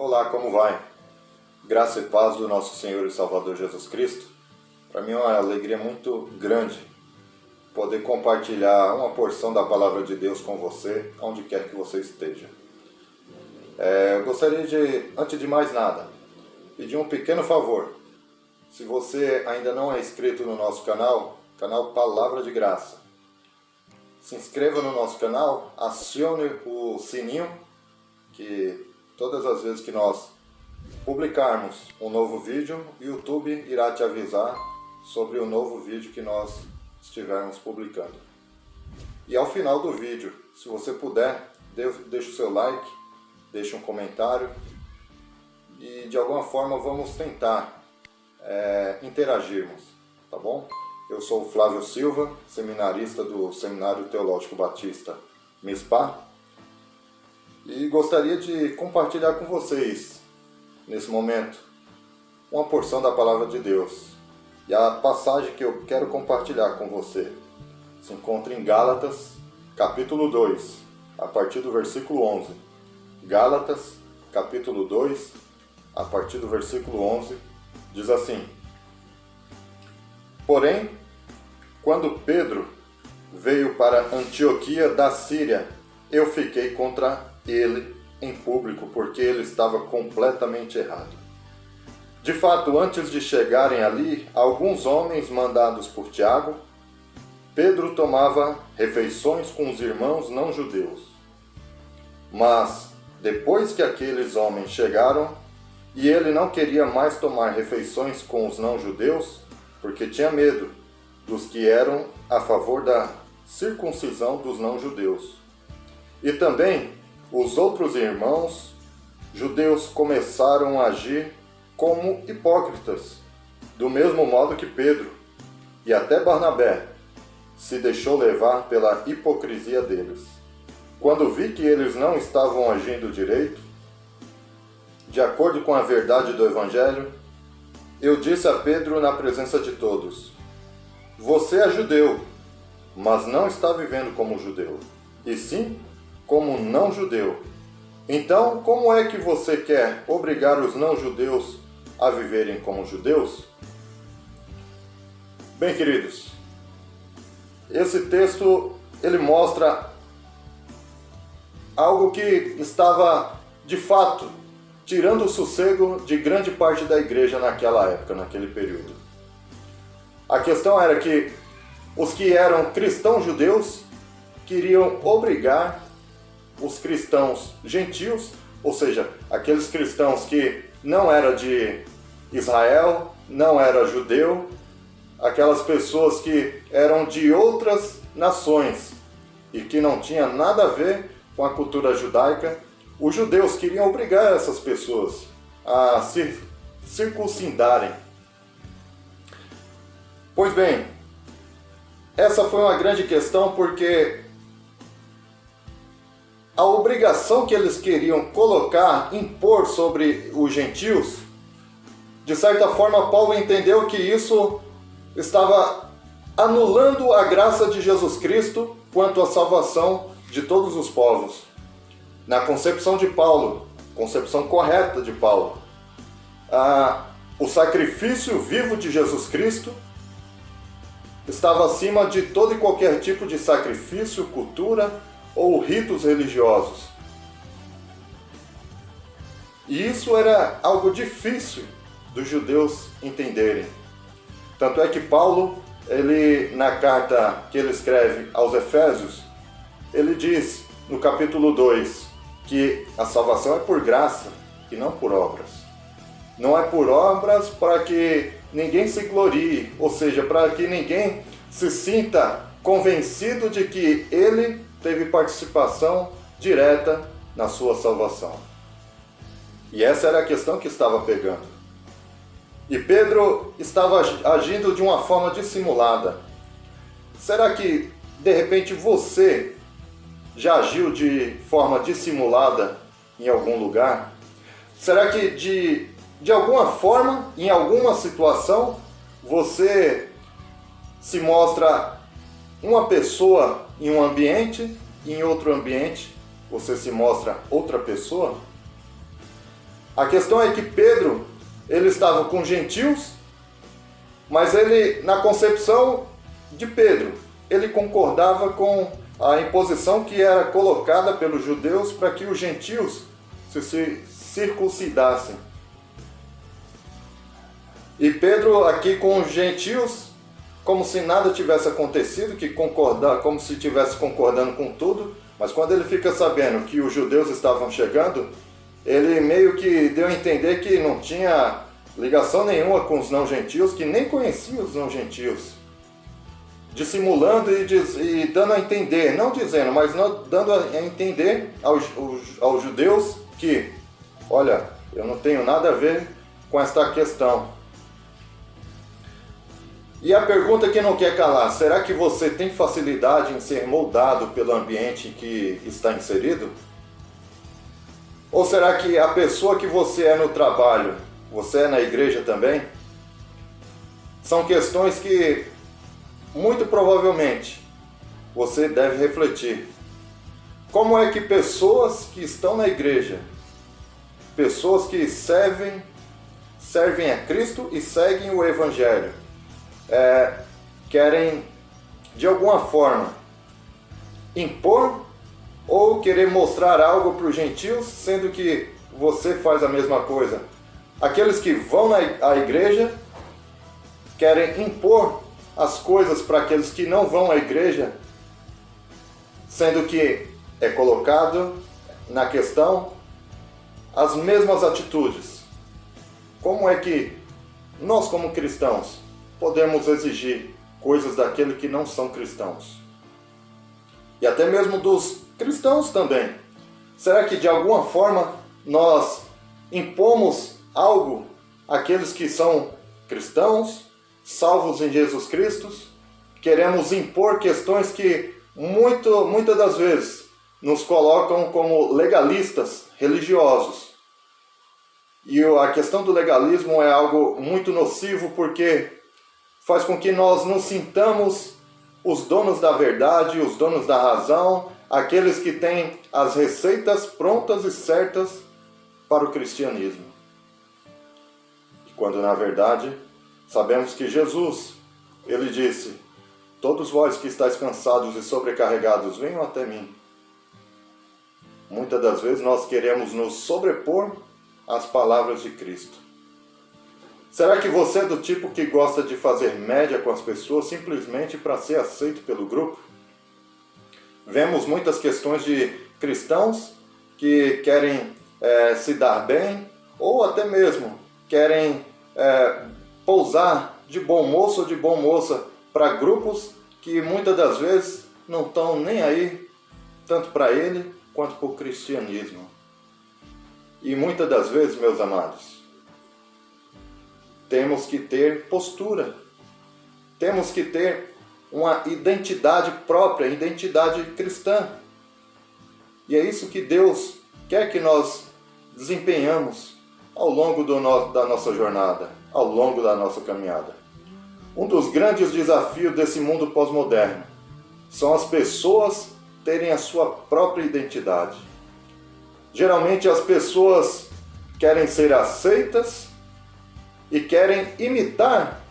Olá, como vai? Graça e paz do nosso Senhor e Salvador Jesus Cristo. Para mim é uma alegria muito grande poder compartilhar uma porção da Palavra de Deus com você, onde quer que você esteja. Eu gostaria de, antes de mais nada, pedir um pequeno favor. Se você ainda não é inscrito no nosso canal Palavra de Graça, se inscreva no nosso canal, acione o sininho, que todas as vezes que nós publicarmos um novo vídeo, o YouTube irá te avisar sobre o novo vídeo que nós estivermos publicando. E ao final do vídeo, se você puder, deixe o seu like, deixe um comentário e de alguma forma vamos tentar interagirmos, tá bom? Eu sou o Flávio Silva, seminarista do Seminário Teológico Batista MISPA, e gostaria de compartilhar com vocês, nesse momento, uma porção da Palavra de Deus. E a passagem que eu quero compartilhar com você se encontra em Gálatas, capítulo 2, a partir do versículo 11. Gálatas, capítulo 2, a partir do versículo 11, diz assim: Porém, quando Pedro veio para Antioquia da Síria, eu fiquei contra ele em público, porque ele estava completamente errado. De fato, antes de chegarem ali, alguns homens mandados por Tiago, Pedro tomava refeições com os irmãos não-judeus. Mas, depois que aqueles homens chegaram, e ele não queria mais tomar refeições com os não-judeus, porque tinha medo dos que eram a favor da circuncisão dos não-judeus. E também os outros irmãos judeus começaram a agir como hipócritas, do mesmo modo que Pedro, e até Barnabé, se deixou levar pela hipocrisia deles. Quando vi que eles não estavam agindo direito, de acordo com a verdade do Evangelho, eu disse a Pedro na presença de todos: Você é judeu, mas não está vivendo como judeu, e sim como não-judeu. Então, como é que você quer obrigar os não-judeus a viverem como judeus? Bem, queridos, esse texto ele mostra algo que estava, de fato, tirando o sossego de grande parte da igreja naquela época, naquele período. A questão era que os que eram cristãos judeus queriam obrigar os cristãos gentios, ou seja, aqueles cristãos que não eram de Israel, não eram judeu, aquelas pessoas que eram de outras nações e que não tinha nada a ver com a cultura judaica, os judeus queriam obrigar essas pessoas a se circuncidarem. Pois bem, essa foi uma grande questão porque a obrigação que eles queriam colocar, impor sobre os gentios, de certa forma Paulo entendeu que isso estava anulando a graça de Jesus Cristo quanto à salvação de todos os povos. Na concepção de Paulo, concepção correta de Paulo, o sacrifício vivo de Jesus Cristo estava acima de todo e qualquer tipo de sacrifício, cultura ou ritos religiosos. E isso era algo difícil dos judeus entenderem. Tanto é que Paulo, na carta que ele escreve aos Efésios, ele diz no capítulo 2 que a salvação é por graça e não por obras. Não é por obras para que ninguém se glorie, ou seja, para que ninguém se sinta convencido de que ele teve participação direta na sua salvação. E essa era a questão que estava pegando. E Pedro estava agindo de uma forma dissimulada. Será que, de repente, você já agiu de forma dissimulada em algum lugar? Será que, de alguma forma, em alguma situação, você se mostra uma pessoa em um ambiente e em outro ambiente você se mostra outra pessoa? A questão é que Pedro, ele estava com gentios, mas ele, na concepção de Pedro, ele concordava com a imposição que era colocada pelos judeus para que os gentios se circuncidassem. E Pedro aqui com os gentios, como se nada tivesse acontecido, como se estivesse concordando com tudo, mas quando ele fica sabendo que os judeus estavam chegando, ele meio que deu a entender que não tinha ligação nenhuma com os não-gentios, que nem conhecia os não-gentios. Dissimulando e dando a entender, não dizendo, mas dando a entender aos judeus que, olha, eu não tenho nada a ver com esta questão. E a pergunta que não quer calar, será que você tem facilidade em ser moldado pelo ambiente que está inserido? Ou será que a pessoa que você é no trabalho, você é na igreja também? São questões que, muito provavelmente, você deve refletir. Como é que pessoas que estão na igreja, pessoas que servem a Cristo e seguem o Evangelho, querem, de alguma forma, impor ou querer mostrar algo para os gentios, sendo que você faz a mesma coisa? Aqueles que vão à igreja querem impor as coisas para aqueles que não vão à igreja, sendo que é colocado na questão as mesmas atitudes. Como é que nós, como cristãos, podemos exigir coisas daqueles que não são cristãos? E até mesmo dos cristãos também. Será que de alguma forma nós impomos algo àqueles que são cristãos, salvos em Jesus Cristo? Queremos impor questões que muitas das vezes nos colocam como legalistas religiosos. E a questão do legalismo é algo muito nocivo, porque faz com que nós nos sintamos os donos da verdade, os donos da razão, aqueles que têm as receitas prontas e certas para o cristianismo. Quando na verdade sabemos que Jesus, ele disse: todos vós que estáis cansados e sobrecarregados, venham até mim. Muitas das vezes nós queremos nos sobrepor às palavras de Cristo. Será que você é do tipo que gosta de fazer média com as pessoas simplesmente para ser aceito pelo grupo? Vemos muitas questões de cristãos que querem se dar bem, ou até mesmo querem pousar de bom moço ou de bom moça para grupos que muitas das vezes não estão nem aí, tanto para ele quanto para o cristianismo. E muitas das vezes, meus amados, temos que ter postura, temos que ter uma identidade própria, identidade cristã. E é isso que Deus quer que nós desempenhamos ao longo da nossa jornada, ao longo da nossa caminhada. Um dos grandes desafios desse mundo pós-moderno são as pessoas terem a sua própria identidade. Geralmente as pessoas querem ser aceitas e querem imitar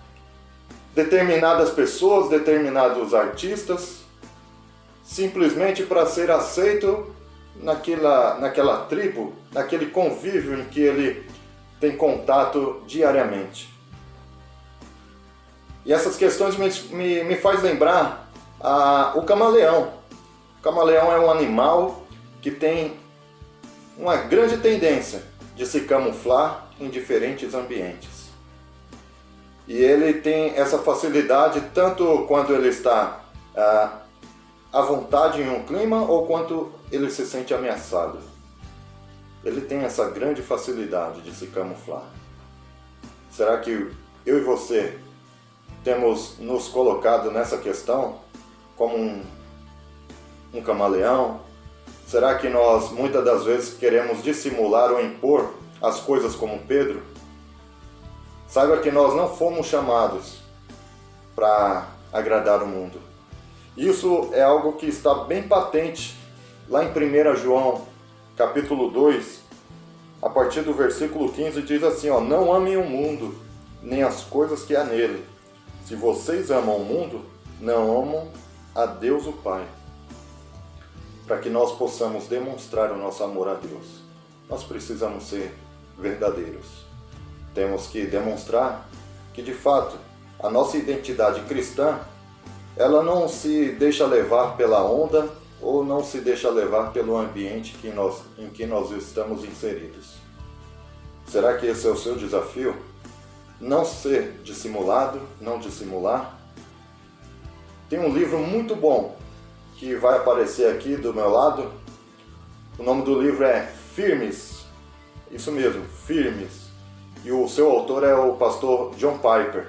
determinadas pessoas, determinados artistas, simplesmente para ser aceito naquela tribo, naquele convívio em que ele tem contato diariamente. E essas questões me faz lembrar o camaleão. O camaleão é um animal que tem uma grande tendência de se camuflar em diferentes ambientes. E ele tem essa facilidade tanto quando ele está à vontade em um clima ou quando ele se sente ameaçado. Ele tem essa grande facilidade de se camuflar. Será que eu e você temos nos colocado nessa questão como um camaleão? Será que nós muitas das vezes queremos dissimular ou impor as coisas como Pedro? Saiba que nós não fomos chamados para agradar o mundo. Isso é algo que está bem patente lá em 1 João, capítulo 2, a partir do versículo 15, diz assim, ó, não amem o mundo, nem as coisas que há nele. Se vocês amam o mundo, não amam a Deus o Pai. Para que nós possamos demonstrar o nosso amor a Deus, nós precisamos ser verdadeiros. Temos que demonstrar que, de fato, a nossa identidade cristã, ela não se deixa levar pela onda ou não se deixa levar pelo ambiente em que nós estamos inseridos. Será que esse é o seu desafio? Não ser dissimulado, não dissimular? Tem um livro muito bom que vai aparecer aqui do meu lado. O nome do livro é Firmes. Isso mesmo, Firmes. E o seu autor é o pastor John Piper,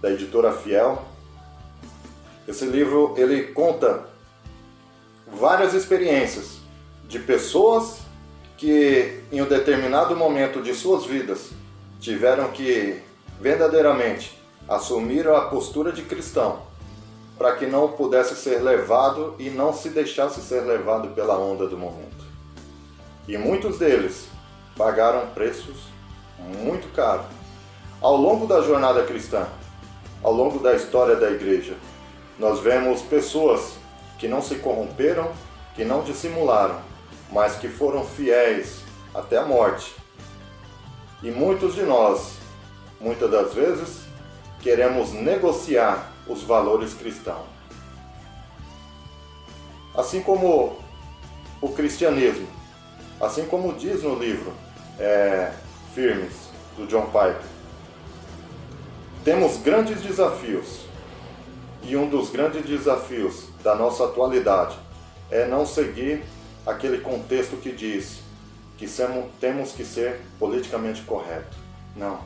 da editora Fiel. Esse livro, ele conta várias experiências de pessoas que em um determinado momento de suas vidas tiveram que verdadeiramente assumir a postura de cristão para que não pudesse ser levado e não se deixasse ser levado pela onda do momento. E muitos deles pagaram preços muito caros. Ao longo da jornada cristã, ao longo da história da igreja, nós vemos pessoas que não se corromperam, que não dissimularam, mas que foram fiéis até a morte. E muitos de nós, muitas das vezes, queremos negociar os valores cristãos. Assim como o cristianismo, assim como diz no livro Firmes, do John Piper, temos grandes desafios. E um dos grandes desafios da nossa atualidade é não seguir aquele contexto que diz que temos que ser politicamente correto. Não,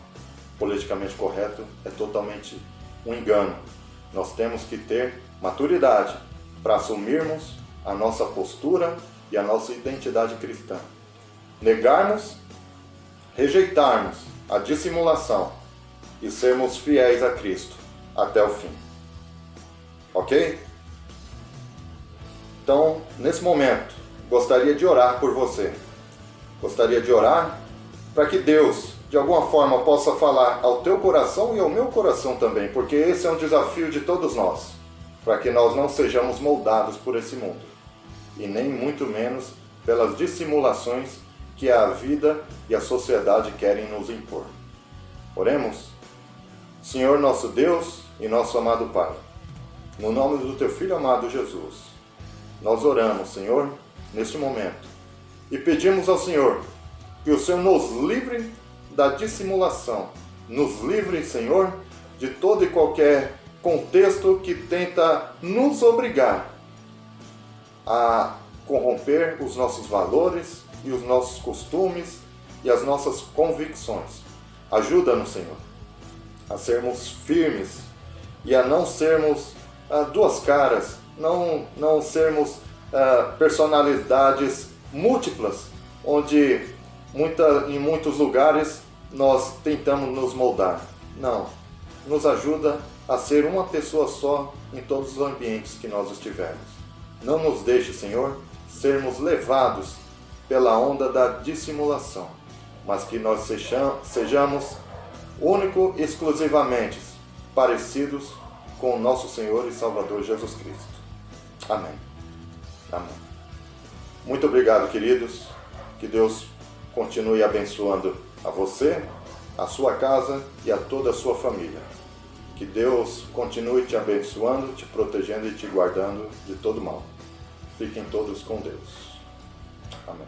politicamente correto é totalmente um engano. Nós temos que ter maturidade para assumirmos a nossa postura e a nossa identidade cristã. Negarmos, rejeitarmos a dissimulação e sermos fiéis a Cristo até o fim. Ok? Então, nesse momento, gostaria de orar por você. Gostaria de orar para que Deus, de alguma forma, possa falar ao teu coração e ao meu coração também, porque esse é um desafio de todos nós, para que nós não sejamos moldados por esse mundo, e nem muito menos pelas dissimulações que a vida e a sociedade querem nos impor. Oremos. Senhor nosso Deus e nosso amado Pai, no nome do Teu Filho amado Jesus, nós oramos, Senhor, neste momento, e pedimos ao Senhor que o Senhor nos livre da dissimulação, nos livre, Senhor, de todo e qualquer contexto que tenta nos obrigar a corromper os nossos valores e os nossos costumes e as nossas convicções. Ajuda-nos, Senhor, a sermos firmes e a não sermos duas caras, não sermos personalidades múltiplas, onde em muitos lugares nós tentamos nos moldar. Não, nos ajuda a ser uma pessoa só em todos os ambientes que nós estivermos. Não nos deixe, Senhor, sermos levados pela onda da dissimulação, mas que nós sejamos único e exclusivamente parecidos com o nosso Senhor e Salvador Jesus Cristo. Amém. Amém. Muito obrigado, queridos. Que Deus continue abençoando a você, a sua casa e a toda a sua família. Que Deus continue te abençoando, te protegendo e te guardando de todo mal. Fiquem todos com Deus. Amém.